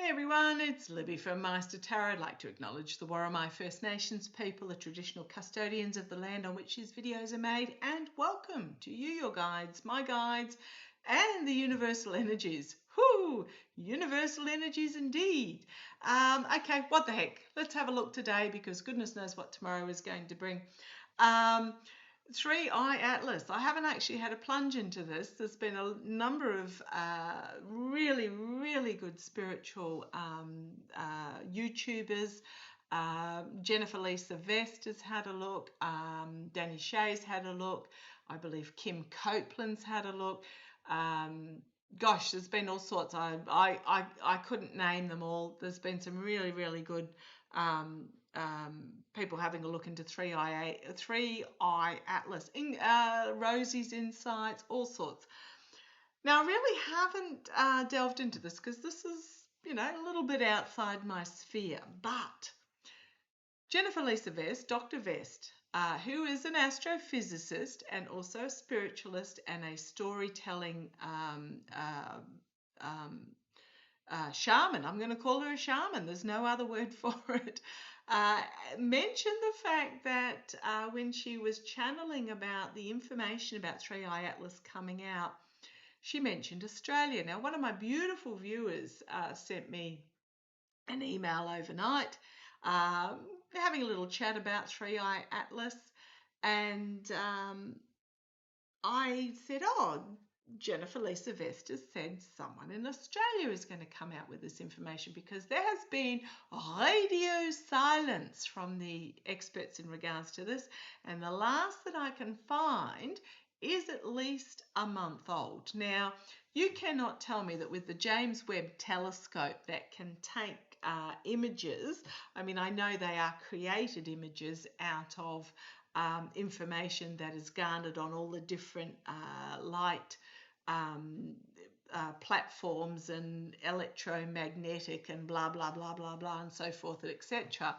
Hey everyone, it's Libby from maighstirtarot. I'd like to acknowledge the Worimi First Nations people, the traditional custodians of the land on which these videos are made, and welcome to you, your guides, my guides, and the universal energies. Whoo! Universal energies indeed. Okay, what the heck? Let's have a look today because goodness knows what tomorrow is going to bring. 3iAtlas. I haven't actually had a plunge into this. There's been a number of really good spiritual YouTubers. Jennifer Lisa Vest has had a look. Danny Shay's had a look. I believe Kim Copeland's had a look. Gosh, there's been all sorts. I couldn't name them all. There's been some really good people having a look into 3iAtlas, Rosie's insights, all sorts. Now, I really haven't delved into this because this is, a little bit outside my sphere. But Jennifer Lisa Vest, Dr. Vest, who is an astrophysicist and also a spiritualist and a storytelling shaman. I'm going to call her a shaman. There's no other word for it. Mentioned the fact that when she was channeling about the information about 3iAtlas coming out, she mentioned Australia. Now, one of my beautiful viewers sent me an email overnight having a little chat about 3iAtlas, and I said, Jennifer Lisa Vest has said someone in Australia is going to come out with this information because there has been radio silence from the experts in regards to this, and the last that I can find is at least a month old. Now, you cannot tell me that with the James Webb telescope that can take images, I mean, I know they are created images out of information that is garnered on all the different light platforms and electromagnetic and blah and so forth, etc.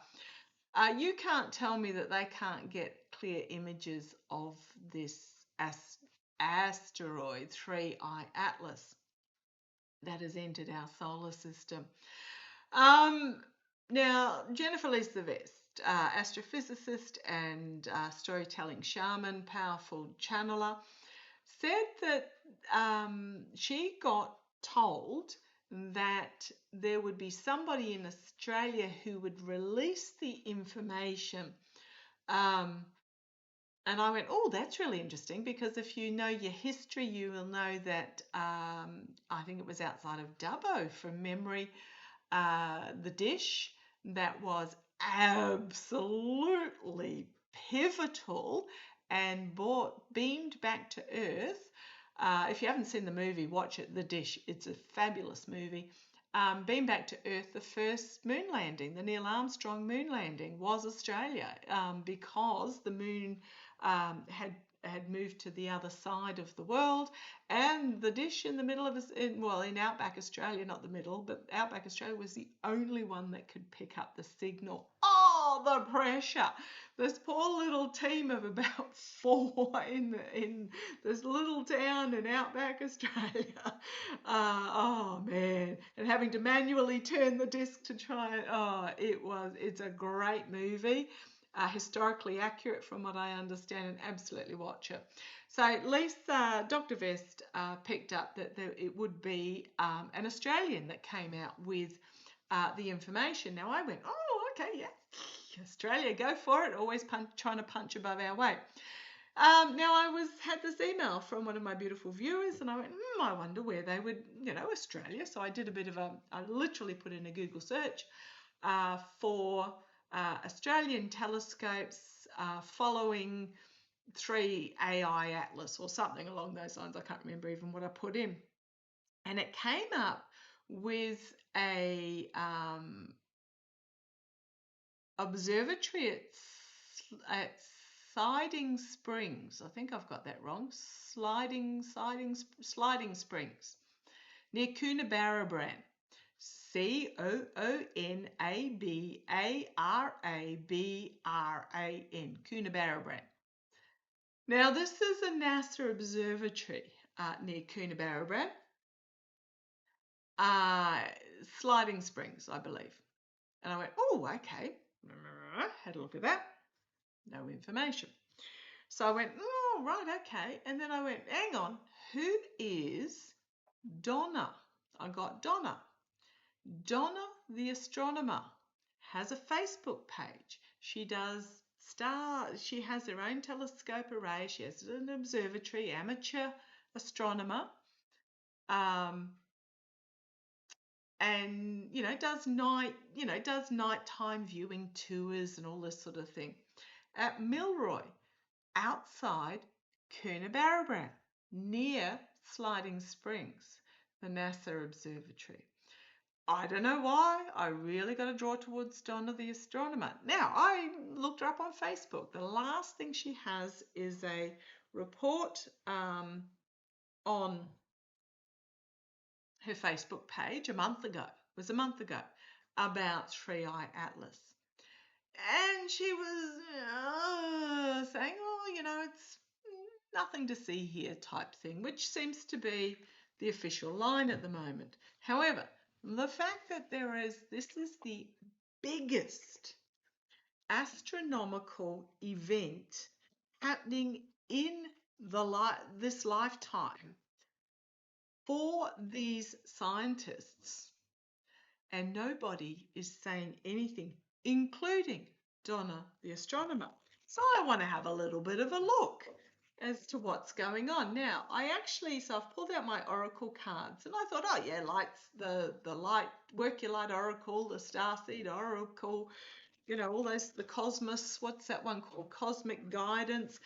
You can't tell me that they can't get clear images of this asteroid 3iAtlas that has entered our solar system. Now, Jennifer Lisa Vest, astrophysicist and storytelling shaman, powerful channeler, said that she got told that there would be somebody in Australia who would release the information. And I went, that's really interesting, because if you know your history, you will know that I think it was outside of Dubbo from memory, the dish that was absolutely pivotal and beamed back to Earth. If you haven't seen the movie, watch it, The Dish. It's a fabulous movie. Beamed back to Earth, the first moon landing, the Neil Armstrong moon landing, was Australia, because the moon had moved to the other side of the world, and the dish in the middle of in outback Australia, not the middle, but outback Australia was the only one that could pick up the signal. The pressure! This poor little team of about 4 in this little town in outback Australia. Man, and having to manually turn the disc to try it. It's a great movie. Historically accurate from what I understand, and absolutely watch it. So Lisa, Dr. Vest picked up that it would be an Australian that came out with the information. Now I went, okay, yeah, Australia, go for it. Always trying to punch above our weight. Now I had this email from one of my beautiful viewers, and I went, I wonder where they would, Australia. So I did a bit of I literally put in a Google search for Australian telescopes following 3iAtlas or something along those lines. I can't remember even what I put in. And it came up with a observatory at Siding Springs. I think I've got that wrong. Sliding Springs near Coonabarabran. Coonabarabran. Coonabarabran. Now, this is a NASA observatory near Coonabarabran. sliding springs, I believe. And I went, oh, okay. Had a look at that. No information. So I went, oh, right, okay. And then I went, hang on, who is Donna? I got Donna. Donna the astronomer has a Facebook page. She does she has her own telescope array. She has an observatory, amateur astronomer. And does nighttime viewing tours and all this sort of thing at Milroy, outside Coonabarabran, near Sliding Springs, the NASA observatory. I don't know why, I really got to draw towards Donna the astronomer. Now, I looked her up on Facebook. The last thing she has is a report on her Facebook page a month ago, about 3iAtlas. And she was saying, oh, it's nothing to see here type thing, which seems to be the official line at the moment. However, the fact that this is the biggest astronomical event happening in this lifetime for these scientists, and nobody is saying anything, including Donna the astronomer. So I want to have a little bit of a look as to what's going on. Now, so I've pulled out my oracle cards, and I thought, oh yeah, the light, work your light oracle, the starseed oracle, all those, the cosmos, what's that one called? Cosmic guidance.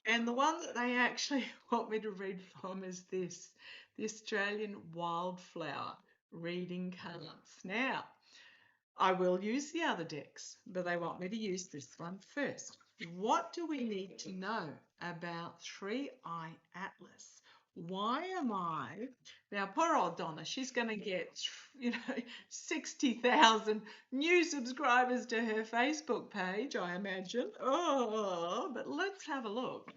And the one that they actually want me to read from is this, the Australian wildflower reading cards. Now, I will use the other decks, but they want me to use this one first. What do we need to know about 3iAtlas? Why am I... Now, poor old Donna, she's going to get, 60,000 new subscribers to her Facebook page, I imagine. Oh, but let's have a look.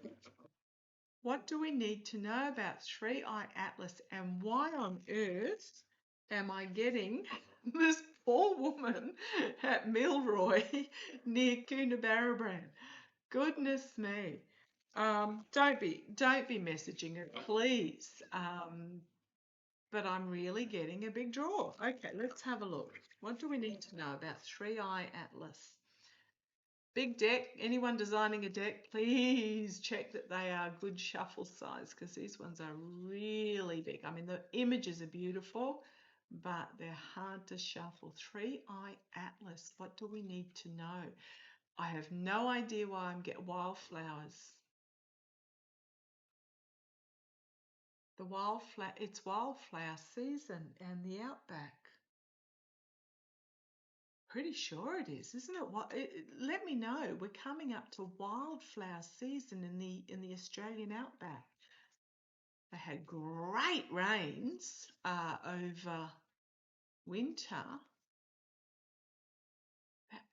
What do we need to know about 3iAtlas, and why on earth am I getting this poor woman at Milroy near Coonabarabran? Goodness me. Don't be messaging her, please. But I'm really getting a big draw. Okay, let's have a look. What do we need to know about 3iAtlas? Big deck. Anyone designing a deck, please check that they are good shuffle size, because these ones are really big. I mean, the images are beautiful, but they're hard to shuffle. 3iAtlas. What do we need to know? I have no idea why I'm getting wildflowers. It's wildflower season and the outback. Pretty sure it is, isn't it? Let me know. We're coming up to wildflower season in the Australian outback. They had great rains over winter.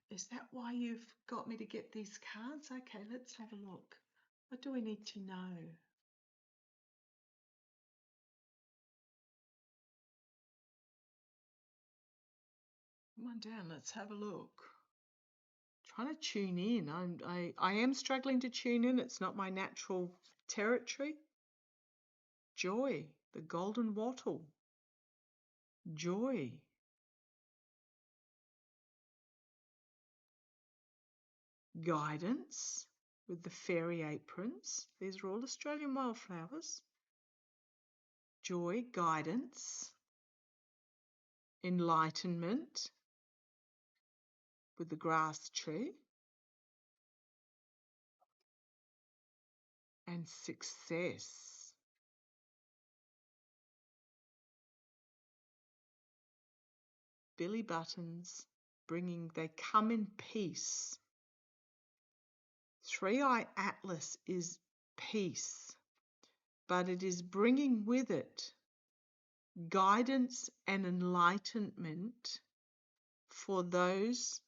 Is that why you've got me to get these cards? Okay, let's have a look. What do we need to know? Come on down, let's have a look. Trying to tune in. I am struggling to tune in. It's not my natural territory. Joy, the golden wattle. Joy. Guidance with the fairy aprons. These are all Australian wildflowers. Joy, guidance. Enlightenment with the grass tree. And success. Billy buttons they come in peace. 3iAtlas is peace, but it is bringing with it guidance and enlightenment for those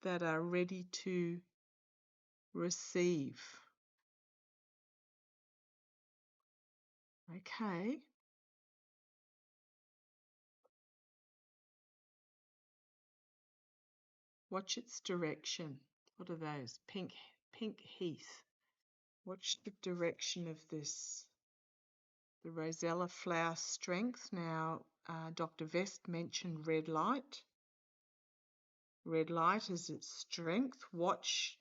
that are ready to receive. Okay. Watch its direction. What are those? Pink heath. Watch the direction of this. The Rosella flower strength. Now, Dr. Vest mentioned red light. Red light is its strength. Watch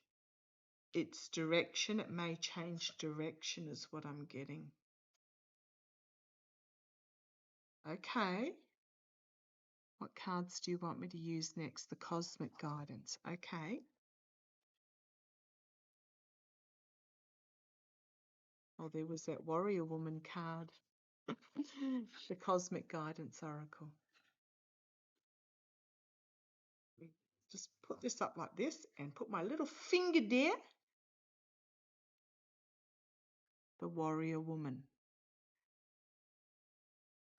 its direction. It may change direction is what I'm getting. Okay. What cards do you want me to use next? The cosmic guidance. Okay. Oh, there was that warrior woman card. The cosmic guidance oracle. Just put this up like this and put my little finger there. The warrior woman.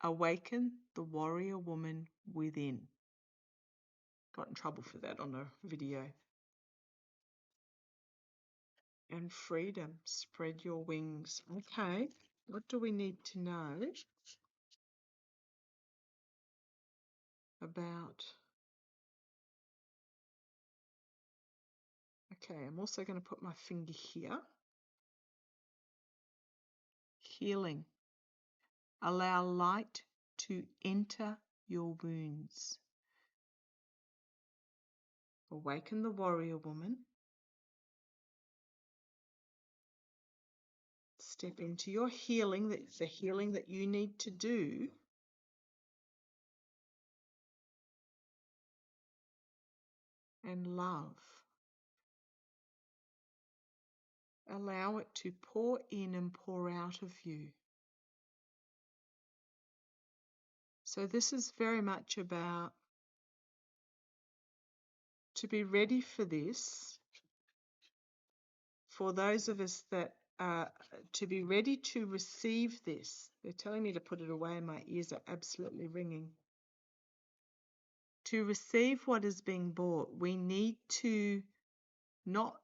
Awaken the warrior woman within. Got in trouble for that on a video. And freedom. Spread your wings. Okay. What do we need to know about? Okay, I'm also going to put my finger here. Healing. Allow light to enter your wounds. Awaken the warrior woman. Step into your healing. That's the healing that you need to do. And love. Allow it to pour in and pour out of you. So this is very much about to be ready for this. For those of us that to be ready to receive this. They're telling me to put it away and my ears are absolutely ringing. To receive what is being brought, we need to not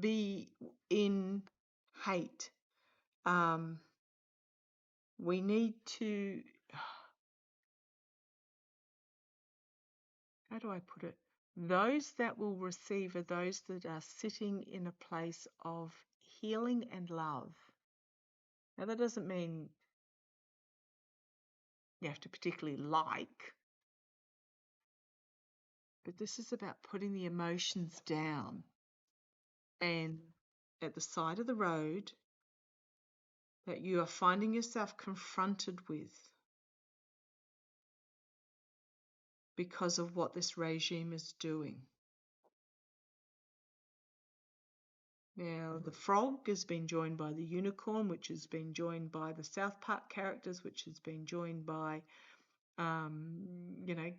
be in hate. We need to, how do I put it? Those that will receive are those that are sitting in a place of healing and love. Now, that doesn't mean you have to particularly like, but this is about putting the emotions down and at the side of the road that you are finding yourself confronted with because of what this regime is doing. Now, the frog has been joined by the unicorn, which has been joined by the South Park characters, which has been joined by,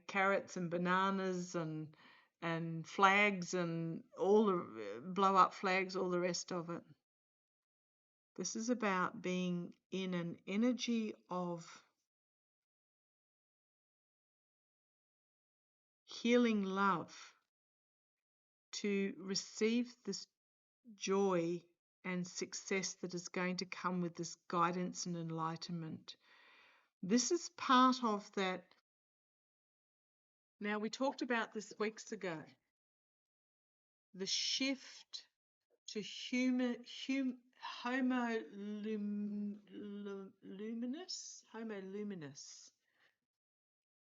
carrots and bananas and flags and all the blow up flags, all the rest of it. This is about being in an energy of healing love to receive this joy and success that is going to come with this guidance and enlightenment. This is part of that. Now, we talked about this weeks ago. The shift to Homo luminous,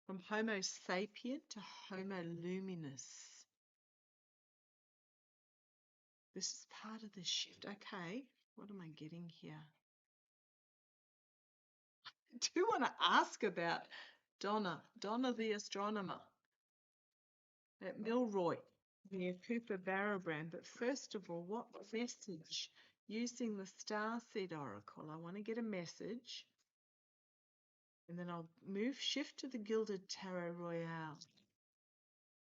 from Homo sapien to Homo luminous. This is part of the shift. Okay, what am I getting here? I do want to ask about Donna the astronomer at Milroy near Cooper Barrowbrand. But first of all, what message using the Star Seed Oracle? I want to get a message. And then I'll shift to the Gilded Tarot Royale.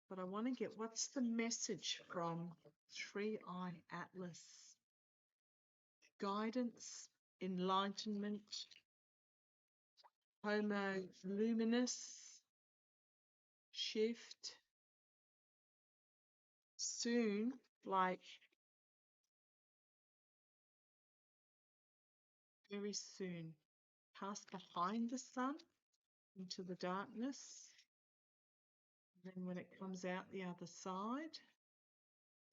But I want to get, what's the message from 3iAtlas? Guidance, enlightenment, Homo luminous, shift, soon, like very soon, pass behind the sun into the darkness. And then when it comes out the other side,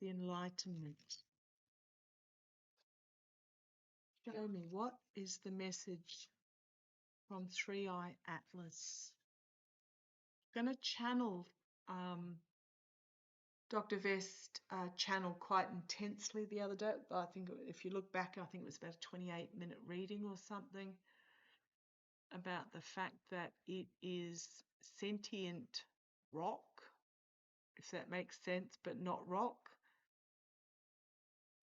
the enlightenment. Show me, what is the message from 3iAtlas? I'm going to channel Dr. Vest channeled quite intensely the other day. I think if you look back, I think it was about a 28-minute reading or something about the fact that it is sentient rock, if that makes sense, but not rock.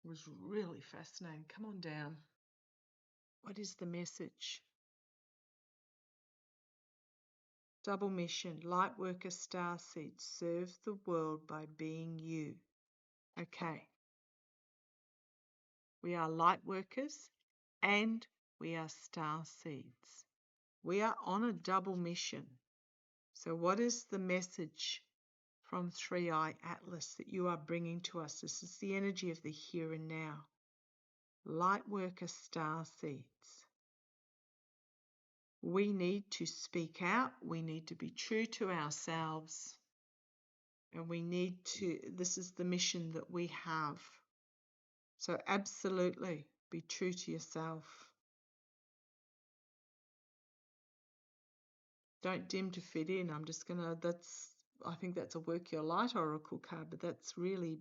It was really fascinating. Come on down. What is the message? Double mission, Lightworker Starseed, serve the world by being you. Okay. We are light workers and we are star seeds. We are on a double mission. So what is the message from 3iAtlas that you are bringing to us? This is the energy of the here and now. Light worker star seeds. We need to speak out. We need to be true to ourselves. And we need to, this is the mission that we have. So absolutely be true to yourself. Don't dim to fit in. I'm just going to, I think that's a Work Your Light Oracle card, but that's really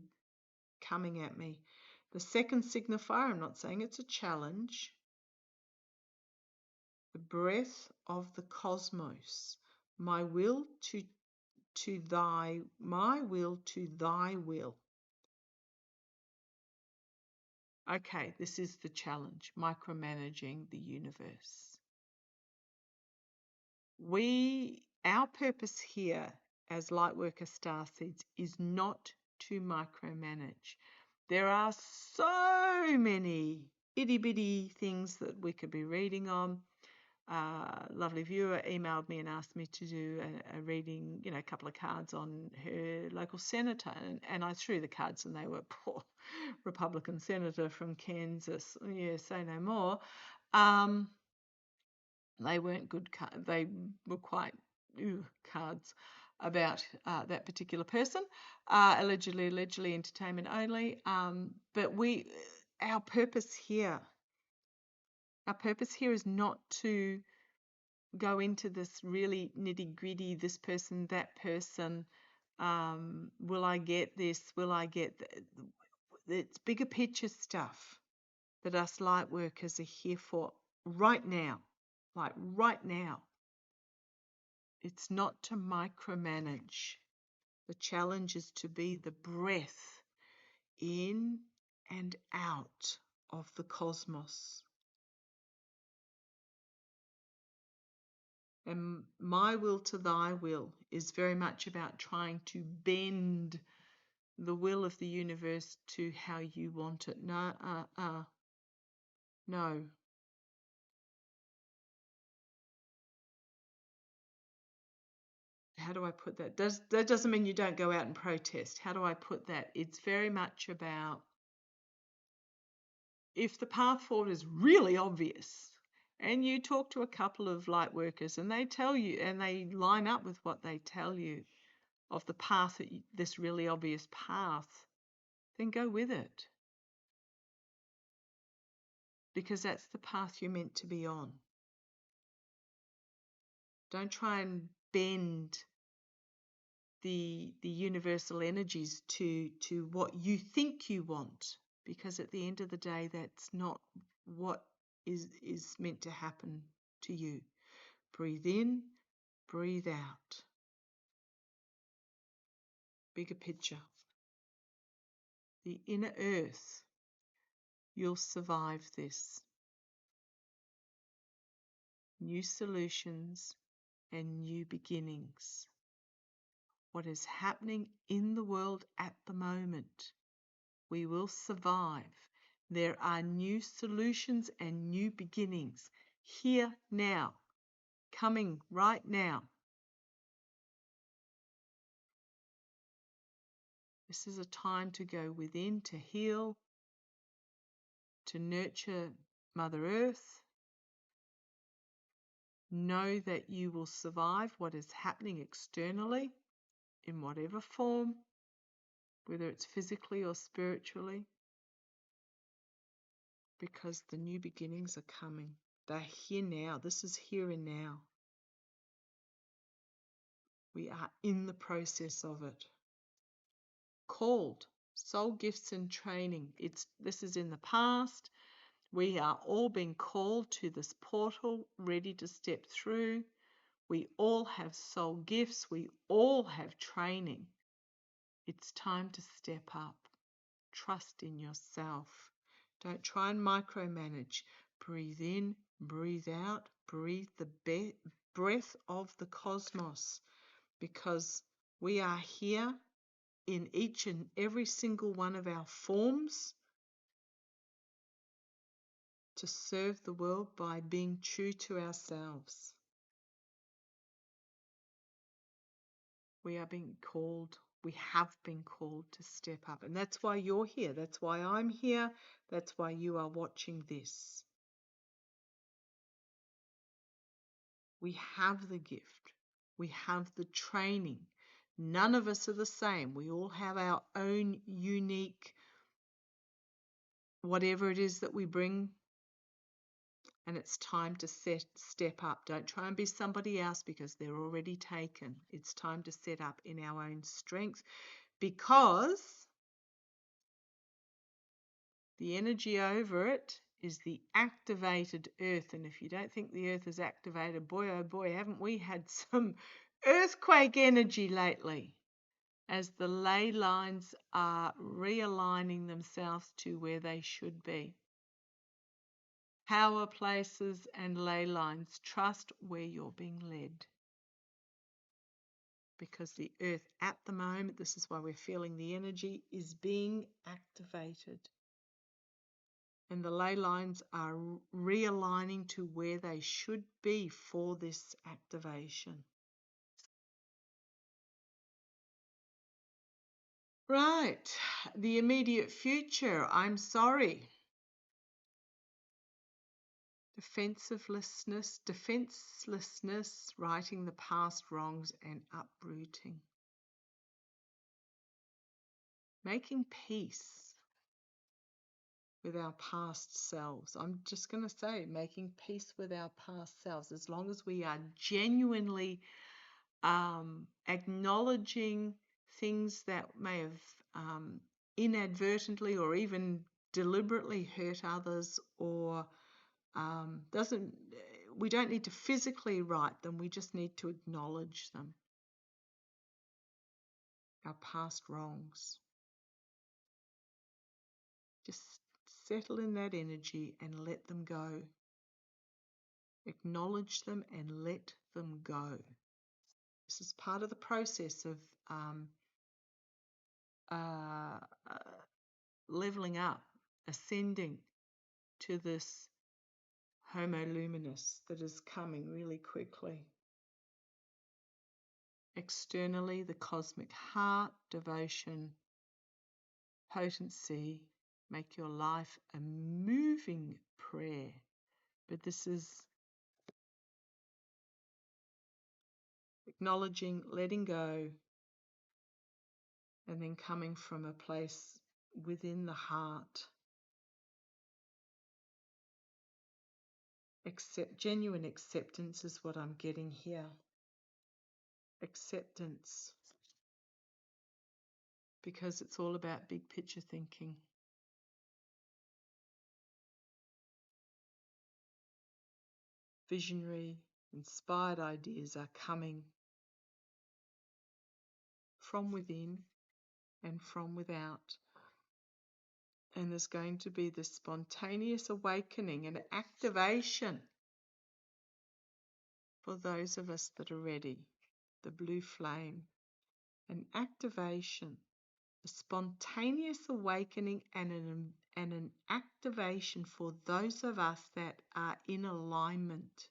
coming at me. The second signifier, I'm not saying it's a challenge. The breath of the cosmos. My will to thy will. Okay, this is the challenge, micromanaging the universe. Our purpose here as Lightworker Starseeds is not to micromanage. There are so many itty-bitty things that we could be reading on. Lovely viewer emailed me and asked me to do a reading, a couple of cards on her local senator. And I threw the cards and they were poor Republican senator from Kansas. Yeah, say no more. They weren't good cards. They were quite cards about that particular person. Allegedly entertainment only. But our purpose here is not to go into this really nitty-gritty, this person, that person, will I get this, will I get that? It's bigger picture stuff that us light workers are here for right now. Like right now. It's not to micromanage. The challenge is to be the breath in and out of the cosmos. And my will to thy will is very much about trying to bend the will of the universe to how you want it. No. How do I put that? That doesn't mean you don't go out and protest. How do I put that? It's very much about, if the path forward is really obvious, and you talk to a couple of light workers and they tell you, and they line up with what they tell you of the path, this really obvious path, then go with it. Because that's the path you're meant to be on. Don't try and bend the universal energies to what you think you want, because at the end of the day, that's not what is meant to happen to you. Breathe in, breathe out. Bigger picture. The inner earth. You'll survive this. New solutions and new beginnings. What is happening in the world at the moment, we will survive. There are new solutions and new beginnings here now, coming right now. This is a time to go within, to heal, to nurture Mother Earth. Know that you will survive what is happening externally in whatever form. whether it's physically or spiritually, because the new beginnings are coming. They're here now. This is here and now. We are in the process of it. Called soul gifts and training. This is in the past. We are all being called to this portal, ready to step through. We all have soul gifts. We all have training. It's time to step up. Trust in yourself. Don't try and micromanage. Breathe in, breathe out, breathe the breath of the cosmos, because we are here in each and every single one of our forms to serve the world by being true to ourselves. We are being called, we have been called to step up. And that's why you're here. That's why I'm here. That's why you are watching this. We have the gift. We have the training. None of us are the same. We all have our own unique, whatever it is that we bring. And it's time to step up. Don't try and be somebody else, because they're already taken. It's time to set up in our own strength, because the energy over it is the activated earth. And if you don't think the earth is activated, boy, oh boy, haven't we had some earthquake energy lately, as the ley lines are realigning themselves to where they should be. Power places and ley lines, trust where you're being led. Because the earth at the moment, this is why we're feeling the energy, is being activated. And the ley lines are realigning to where they should be for this activation. Right, the immediate future, I'm sorry. Defenselessness, righting the past wrongs and uprooting. Making peace with our past selves. I'm just going to say, making peace with our past selves, as long as we are genuinely acknowledging things that may have inadvertently or even deliberately hurt others, or we don't need to physically right them, we just need to acknowledge them, our past wrongs. Just settle in that energy and let them go. Acknowledge them and let them go. This is part of the process of leveling up, ascending to this Homo luminous that is coming really quickly. Externally, the cosmic heart, devotion, potency, make your life a moving prayer. But this is acknowledging, letting go, and then coming from a place within the heart. Genuine acceptance is what I'm getting here. Acceptance. Because it's all about big picture thinking. Visionary, inspired ideas are coming from within and from without. And there's going to be this spontaneous awakening and activation for those of us that are ready. The blue flame. An activation, a spontaneous awakening, and an activation for those of us that are in alignment.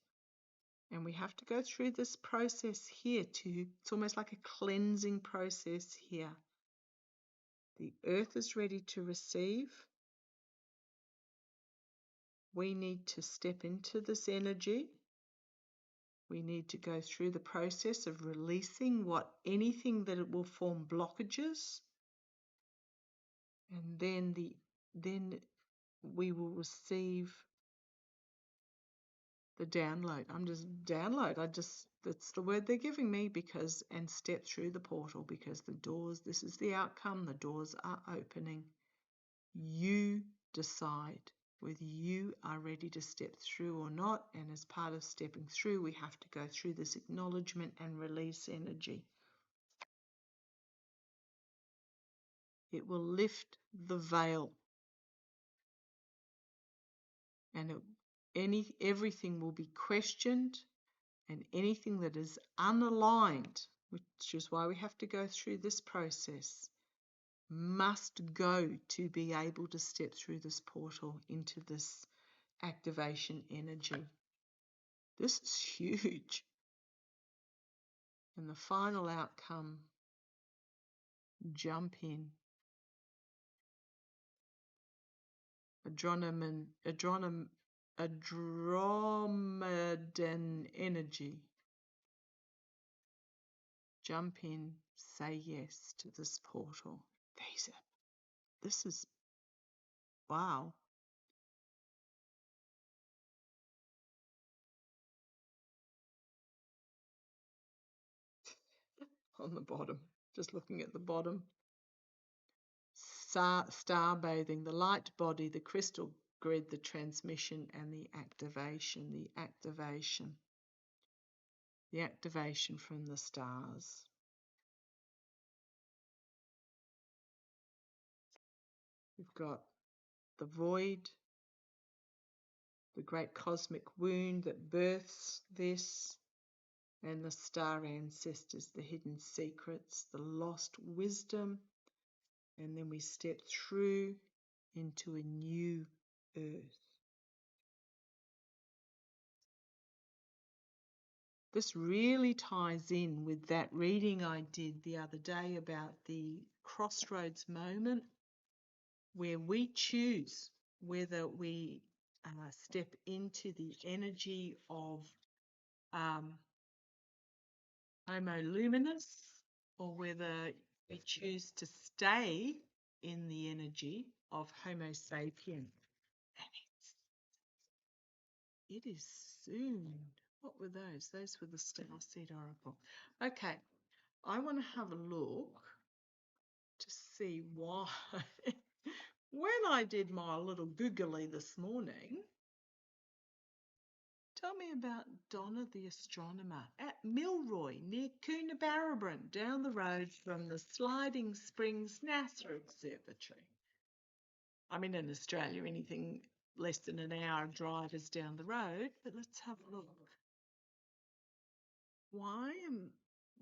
And we have to go through this process here it's almost like a cleansing process here. The earth is ready to receive. We need to step into this energy. We need to go through the process of releasing anything that it will form blockages. And then we will receive the download. That's the word they're giving me, and step through the portal, because this is the outcome, the doors are opening. You decide whether you are ready to step through or not, and as part of stepping through, we have to go through this acknowledgement and release energy. It will lift the veil, and everything will be questioned, and anything that is unaligned, which is why we have to go through this process, must go to be able to step through this portal into this activation energy. This is huge. And the final outcome, jump in. Andromedan energy. Jump in, say yes to this portal. This is, wow. On the bottom, just looking at the bottom. Star bathing, the light body, the crystal grid, the transmission, and the activation. The activation from the stars. We've got the void, the great cosmic wound that births this, and the star ancestors, the hidden secrets, the lost wisdom, and then we step through into a new earth. This really ties in with that reading I did the other day about the crossroads moment, where we choose whether we step into the energy of Homo luminous, or whether we choose to stay in the energy of Homo sapien. And it is soon. What were those? Those were the star seed oracle. Okay, I want to have a look to see why. When I did my little googly this morning, tell me about Donna the astronomer at Milroy near Coonabarabran, down the road from the Sliding Springs NASA Observatory. I mean, in Australia, anything less than an hour drive is down the road, but let's have a look.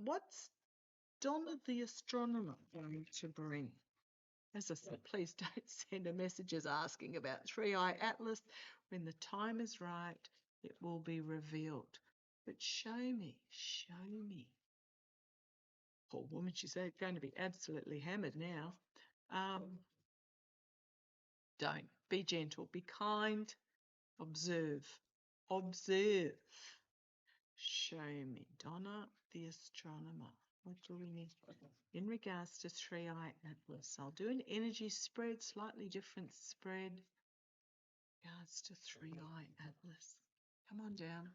What's Donna the astronomer going to bring? As I said, please don't send her messages asking about 3iAtlas. When the time is right, it will be revealed. But show me. Poor woman, she's going to be absolutely hammered now. Don't. Be gentle. Be kind. Observe. Show me. Donna the astronomer. What do we need? In regards to 3iAtlas, I'll do an energy spread, slightly different spread. In regards to 3iAtlas. Come on down.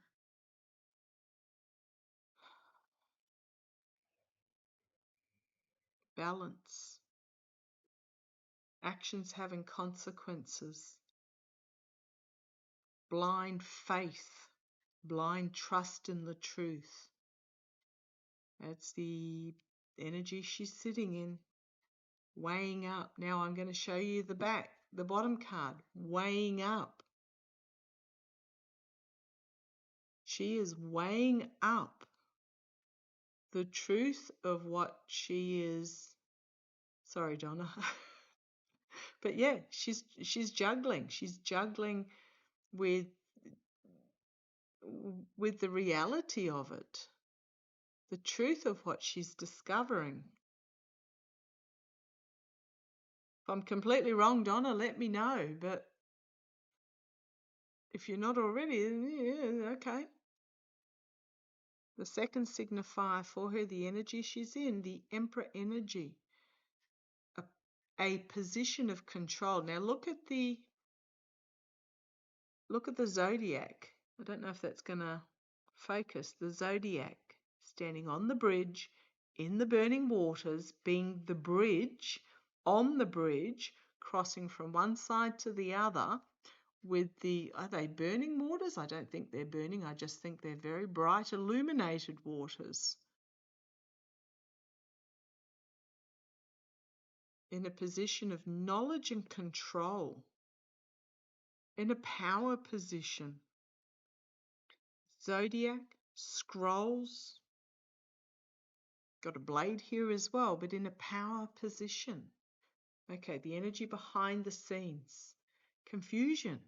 Balance. Actions having consequences. Blind faith. Blind trust in the truth. That's the energy she's sitting in. Weighing up. Now I'm going to show you the bottom card. Weighing up. She is weighing up the truth of what she is. Sorry, Donna. But yeah, she's juggling. She's juggling with the reality of it. The truth of what she's discovering. If I'm completely wrong, Donna, let me know. But if you're not already, then yeah, okay. The second signifier for her, the energy she's in, the Emperor energy. a position of control. Now look at the zodiac. I don't know if that's going to focus. The zodiac standing on the bridge in the burning waters, being the bridge, on the bridge, crossing from one side to the other with are they burning waters? I don't think they're burning. I just think they're very bright, illuminated waters. In a position of knowledge and control. In a power position. Zodiac, scrolls. Got a blade here as well, but in a power position. Okay, the energy behind the scenes. Confusion.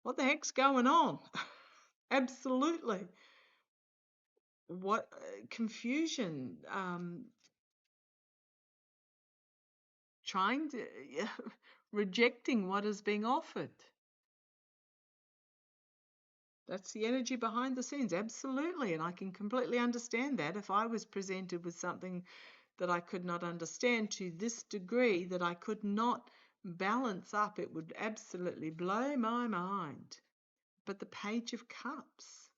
What the heck's going on? Absolutely. What confusion? Trying to rejecting what is being offered. That's the energy behind the scenes, absolutely, and I can completely understand that. If I was presented with something that I could not understand to this degree that I could not balance up, it would absolutely blow my mind. But the Page of Cups,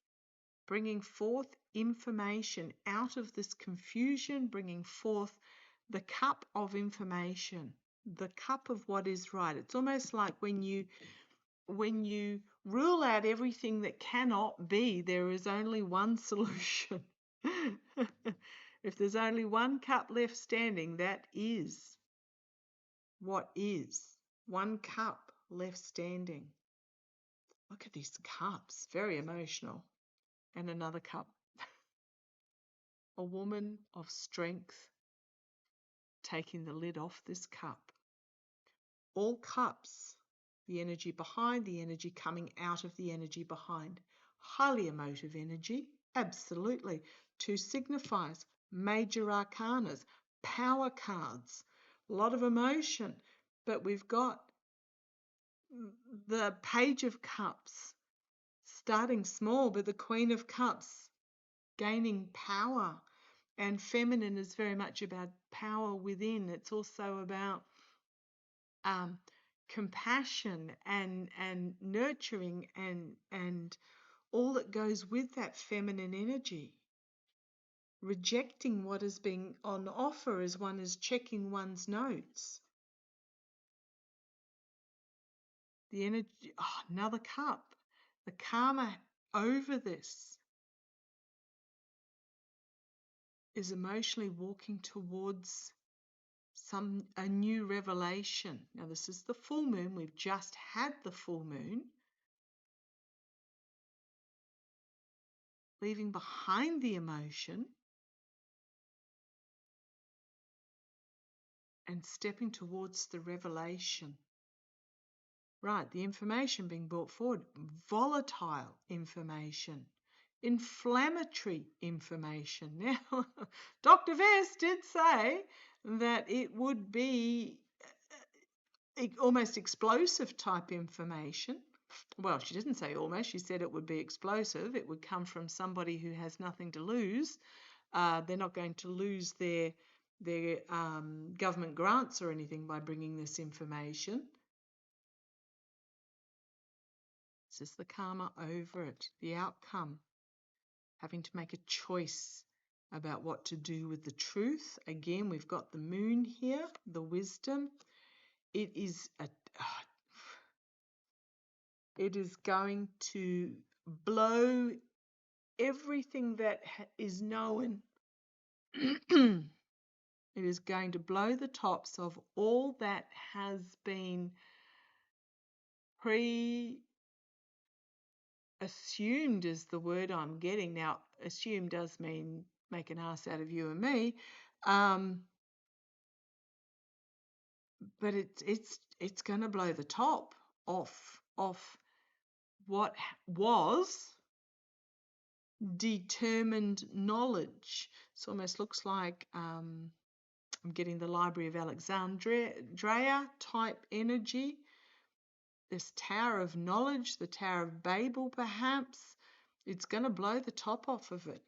bringing forth information out of this confusion, bringing forth the cup of information, the cup of what is right. It's almost like when you rule out everything that cannot be, there is only one solution. If there's only one cup left standing, that is what is. One cup left standing. Look at these cups, very emotional. And another cup. A woman of strength taking the lid off this cup. All cups, the energy behind, the energy coming out of the energy behind. Highly emotive energy, absolutely. Two signifiers, major arcanas, power cards, a lot of emotion. But we've got the Page of Cups, starting small, but the Queen of Cups gaining power. And feminine is very much about power within. It's also about compassion and nurturing and all that goes with that feminine energy. Rejecting what is being on offer as one is checking one's notes. The energy, another cup. The karma over this is emotionally walking towards a new revelation. Now this is the full moon. We've just had the full moon. Leaving behind the emotion and stepping towards the revelation. Right, the information being brought forward, volatile information, inflammatory information. Now, Dr. Vest did say that it would be almost explosive type information. Well, she didn't say almost, she said it would be explosive. It would come from somebody who has nothing to lose. They're not going to lose their government grants or anything by bringing this information. This is the karma over it, the outcome. Having to make a choice about what to do with the truth. Again, we've got the moon here, the wisdom. It is going to blow everything that is known. It is going to blow the tops of all that has been assumed is the word I'm getting. Now, assume does mean make an ass out of you and me. But it's going to blow the top off what was determined knowledge. It almost looks like I'm getting the Library of Alexandria type energy. This Tower of Knowledge, the Tower of Babel perhaps, it's going to blow the top off of it.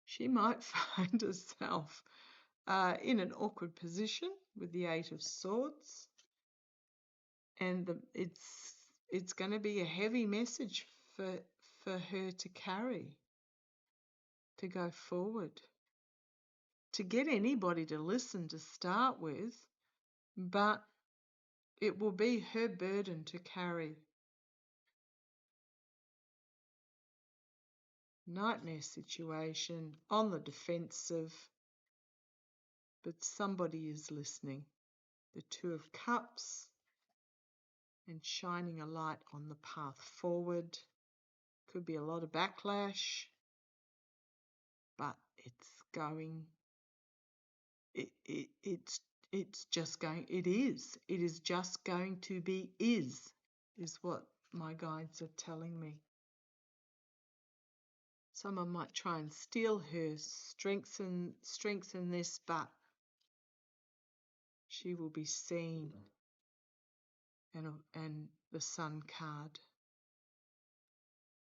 She might find herself in an awkward position with the Eight of Swords, and it's going to be a heavy message for her to carry, to go forward, to get anybody to listen to start with, but it will be her burden to carry. Nightmare situation, on the defensive, but somebody is listening. The Two of Cups and shining a light on the path forward. Could be a lot of backlash, but it's going, it's just going, it is just going to be is what my guides are telling me. Someone might try and steal her, strengthen this, but she will be seen. And the Sun card.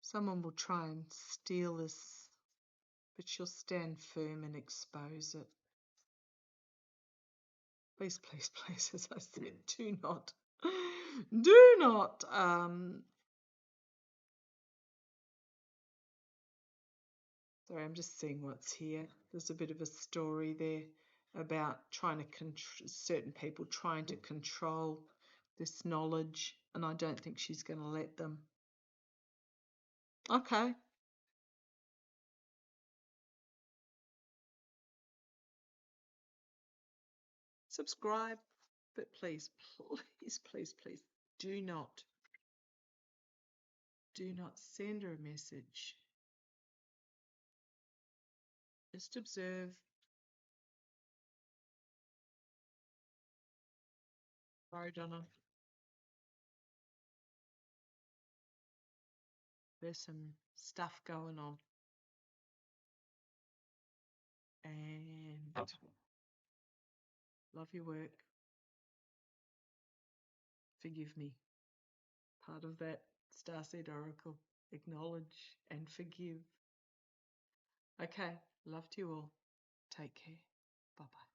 Someone will try and steal this, but she'll stand firm and expose it. Please, please, please, as I said, do not. Sorry, I'm just seeing what's here. There's a bit of a story there about certain people trying to control this knowledge, and I don't think she's going to let them. Okay. Subscribe, but please, please, please, please, do not send her a message. Just observe. Sorry, Donna. There's some stuff going on. And love your work. Forgive me. Part of that Starseed Oracle. Acknowledge and forgive. Okay, love to you all. Take care. Bye-bye.